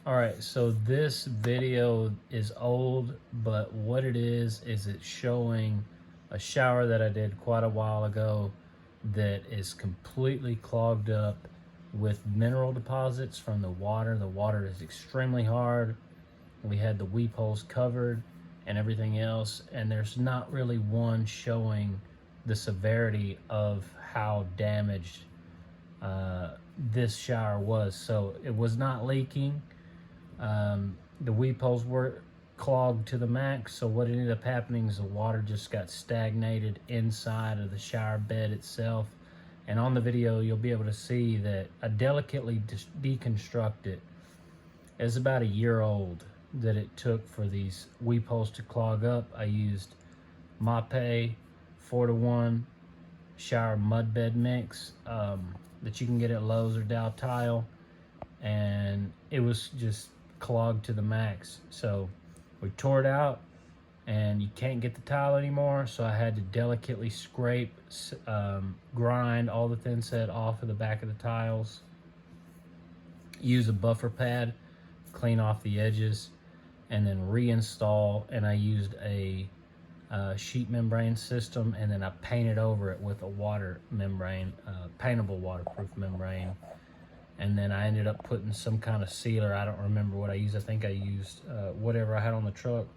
All right, so this video is old, but what it is it's showing a shower that I did quite a while ago that is completely clogged up with mineral deposits from the water. The water is extremely hard. We had the weep holes covered and everything else, and there's not really one showing the severity of how damaged this shower was. So it was not leaking. The weep holes were clogged to the max, so what ended up happening is the water just got stagnated inside of the shower bed itself. And on the video you'll be able to see that I delicately deconstruct it. It's about a year old that it took for these weep holes to clog up. I used Mape 4-to-1 shower mud bed mix that you can get at Lowe's or Dow Tile, and it was just clogged to the max. So we tore it out and you can't get the tile anymore, so I had to delicately scrape, grind all the thin set off of the back of the tiles, use a buffer pad, clean off the edges, and then reinstall. And I used a sheet membrane system, and then I painted over it with a water membrane, paintable waterproof membrane. And then I ended up putting some kind of sealer. I don't remember what I used. I think I used whatever I had on the truck.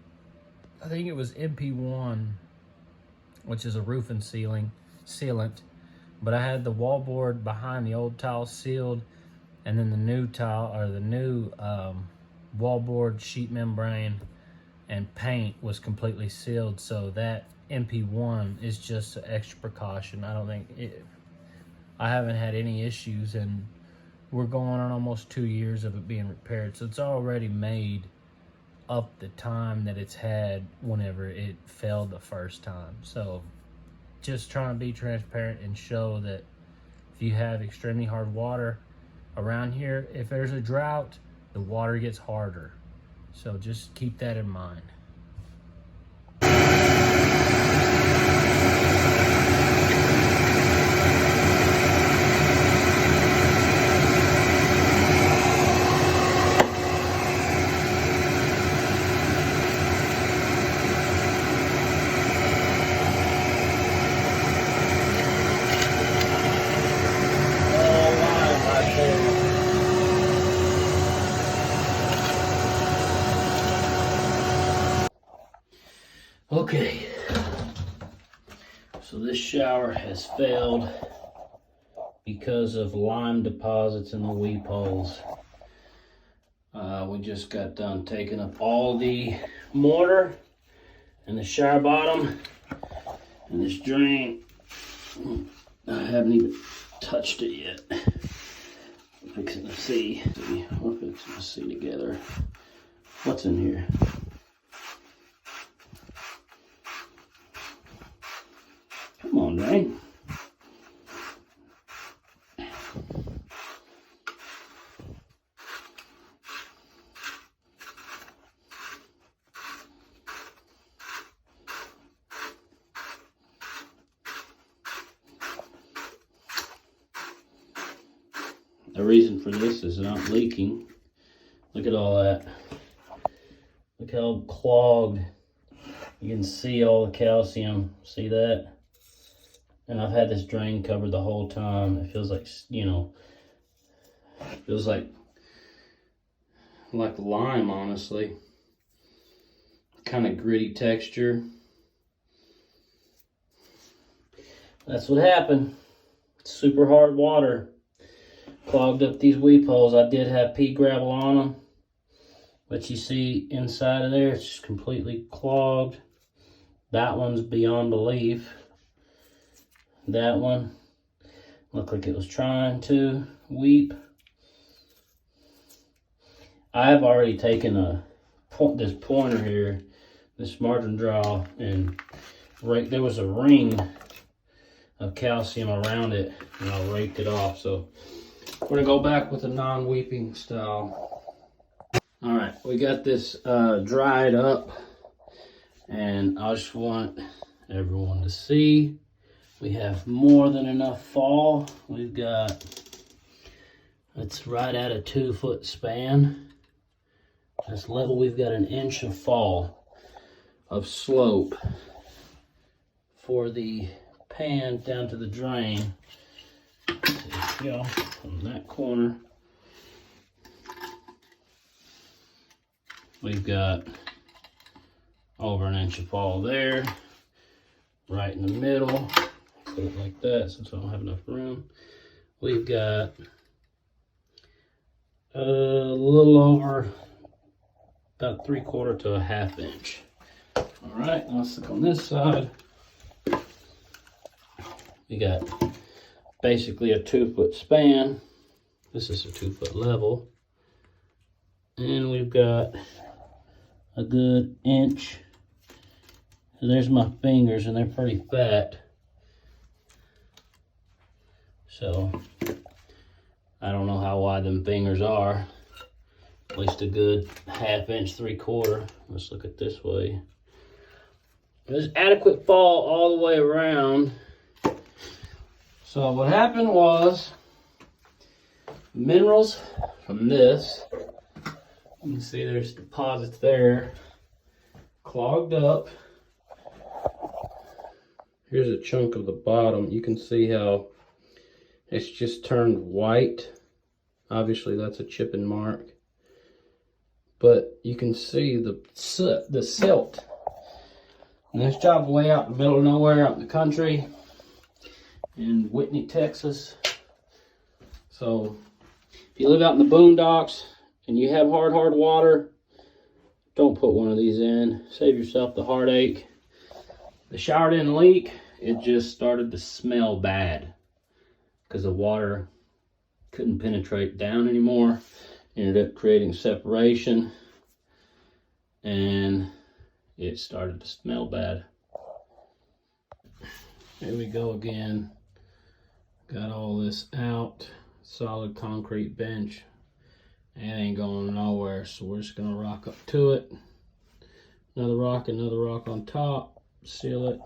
I think it was MP1, which is a roofing sealant. But I had the wallboard behind the old tile sealed, and then the new tile, or the new wallboard, sheet membrane, and paint was completely sealed. So that MP1 is just an extra precaution. I don't think I haven't had any issues, and we're going on almost 2 years of it being repaired. So it's already made up the time that it's had whenever it failed the first time. So just trying to be transparent and show that if you have extremely hard water around here, if there's a drought, the water gets harder. So just keep that in mind. Okay, so this shower has failed because of lime deposits in the weep holes. We just got done taking up all the mortar and the shower bottom, and this drain, I haven't even touched it yet. I'm fixing to see. We're fixing to see together what's in here. Come on, drain. The reason for this is not leaking. Look at all that. Look how clogged. You can see all the calcium. See that? And I've had this drain covered the whole time. It feels like, you know, feels like lime, honestly. Kind of gritty texture. That's what happened. Super hard water clogged up these weep holes. I did have pea gravel on them, but you see inside of there, it's just completely clogged. That one's beyond belief. That one looked like it was trying to weep. I've already taken this pointer here, this margin draw, and there was a ring of calcium around it, and I raked it off. So we're gonna go back with a non-weeping style. All right, we got this dried up, and I just want everyone to see we have more than enough fall. We've got, it's right at a 2 foot span. This level, we've got an inch of fall of slope for the pan down to the drain. See, y'all, from that corner, we've got over an inch of fall there. Right in the middle, put it like that since I don't have enough room. We've got a little over about 3/4 to a 1/2 inch. All right, now let's look on this side. We got basically a 2-foot span. This is a 2-foot level. And we've got a good inch. So there's my fingers, and they're pretty fat. So I don't know how wide them fingers are. At least a good 1/2 inch, 3/4. Let's look at this way. There's adequate fall all the way around. So what happened was, minerals from this, you can see there's deposits there, clogged up. Here's a chunk of the bottom. You can see how it's just turned white. Obviously that's a chipping mark. But you can see the soot, the silt. And this job's way out in the middle of nowhere, out in the country, in Whitney, Texas. So if you live out in the boondocks and you have hard water, don't put one of these in. Save yourself the heartache. The shower didn't leak, it just started to smell bad because the water couldn't penetrate down anymore. Ended up creating separation, and it started to smell bad. Here we go again. Got all this out. Solid concrete bench. It ain't going nowhere, so we're just gonna rock up to it. Another rock on top. Seal it.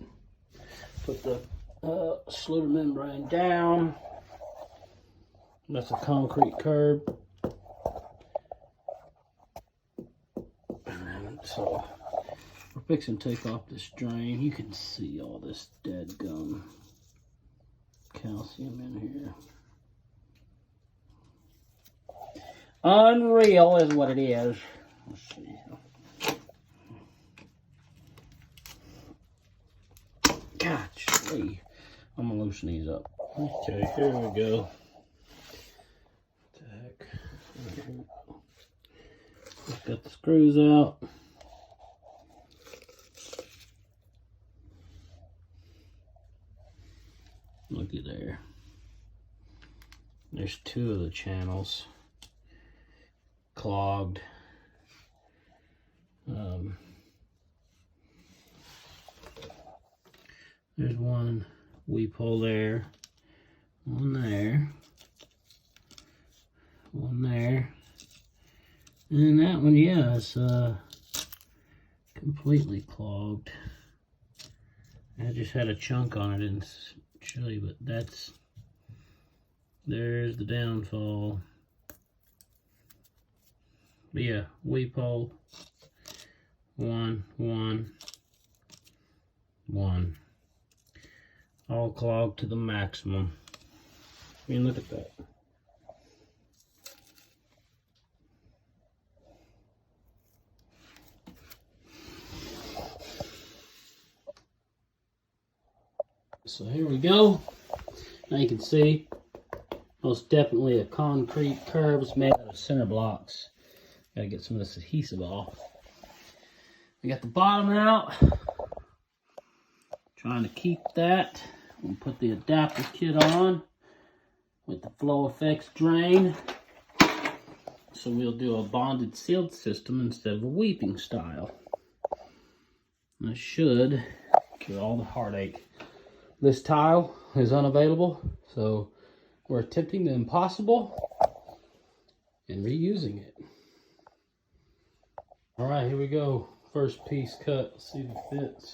Put the sluter membrane down. That's a concrete curb. And so we're fixing to take off this drain. You can see all this dead gum calcium in here. Unreal is what it is. Let's see. Golly. I'm gonna loosen these up. Okay, here we go. What the heck? Just got the screws out. Looky there. There's 2 of the channels clogged. There's one weep hole there, one there, one there, and that one, yeah, it's completely clogged. I just had a chunk on it, didn't show you, but there's the downfall. But yeah, weep hole, one, all clogged to the maximum. I mean, look at that. So here we go. Now you can see, most definitely a concrete curb. It's made out of center blocks. Gotta get some of this adhesive off. We got the bottom out. Trying to keep that. We'll put the adapter kit on with the flow effects drain. So we'll do a bonded sealed system instead of a weeping style. That should cure all the heartache. This tile is unavailable, so we're attempting the impossible and reusing it. All right, here we go. First piece cut. Let's see if it fits.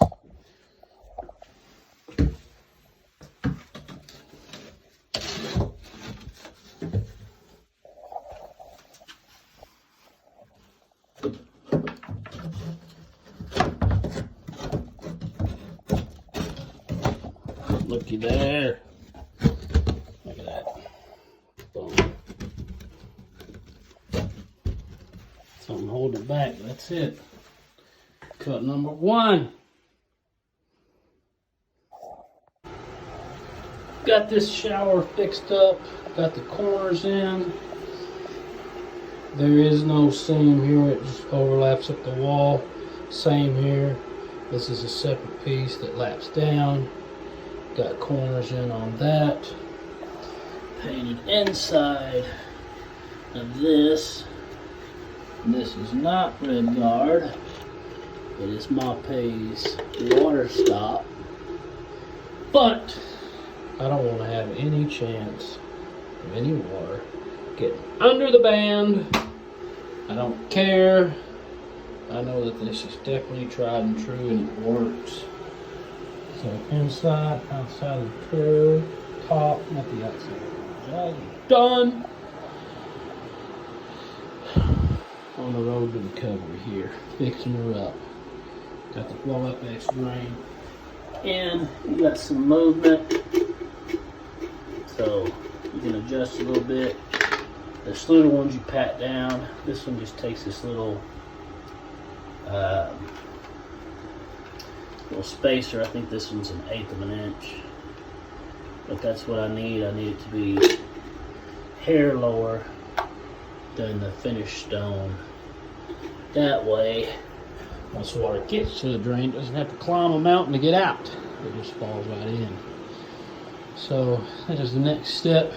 Looky there. Look at that. Boom. Something holding it back. That's it. Cut number 1. Got this shower fixed up. Got the corners in. There is no seam here. It just overlaps up the wall. Same here. This is a separate piece that laps down. Got corners in on that. Painted inside of this. This is not Red Guard. It is Mapei's water stop. But I don't want to have any chance of any water getting under the band. I don't care. I know that this is definitely tried and true and it works. So inside, outside of the curve, top, not the outside. Done. On the road to recovery here, fixing her up. Got the flow up X drain. And you got some movement. So you can adjust a little bit. There's little ones you pat down. This one just takes this little little spacer. I think this one's 1/8 of an inch. But that's what I need. I need it to be hair lower than the finished stone. That way, once water gets to the drain, it doesn't have to climb a mountain to get out. It just falls right in. So that is the next step.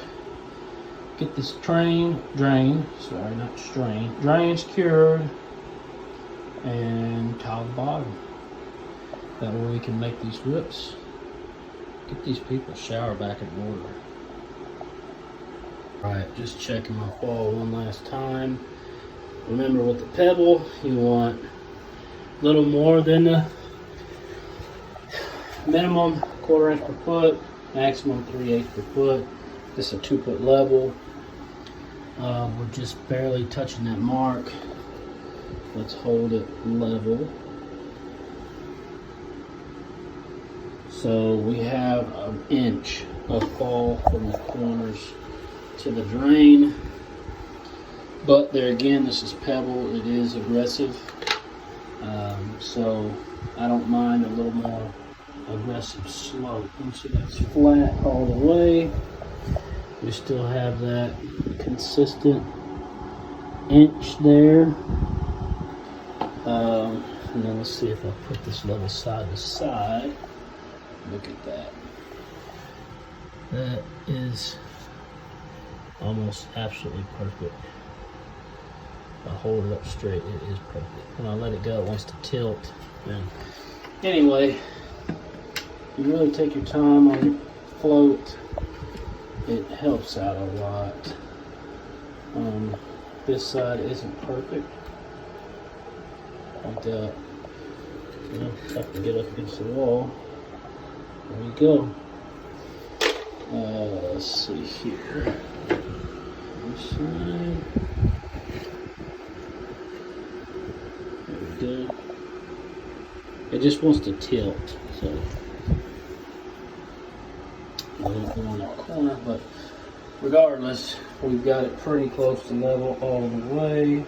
Get this drain secured and tile the bottom. That way we can make these whips. Get these people's shower back in order. Alright, just checking my fall one last time. Remember with the pebble, you want a little more than the minimum 1/4 inch per foot, maximum 3/8 per foot. This is a 2-foot level. We're just barely touching that mark. Let's hold it level. So we have 1 inch of fall from the corners to the drain. But there again, this is pebble. It is aggressive. So I don't mind a little more aggressive slope. Once that's flat all the way, we still have that consistent inch there. And then let's see if I put this level side to side. Look at that. That is almost absolutely perfect. If I hold it up straight, it is perfect. When I let it go, it wants to tilt. And anyway, you really take your time on your float. It helps out a lot. This side isn't perfect. Like that. You know, if I can get up against the wall. There we go. Let's see here. This side. There we go. It just wants to tilt, so I don't go in that corner, but regardless, we've got it pretty close to level all the way.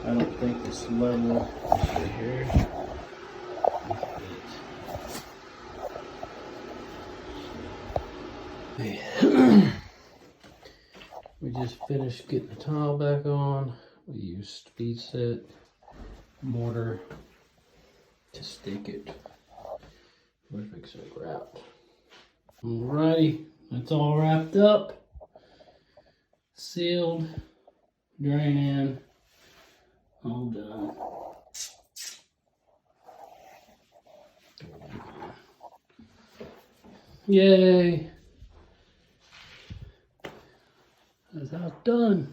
I don't think it's level. Let's see here. We just finished getting the tile back on. We used speed set mortar to stick it. We're fixing it wrapped. Alrighty, that's all wrapped up, sealed, drain in, all done. Yay! That's how it's done.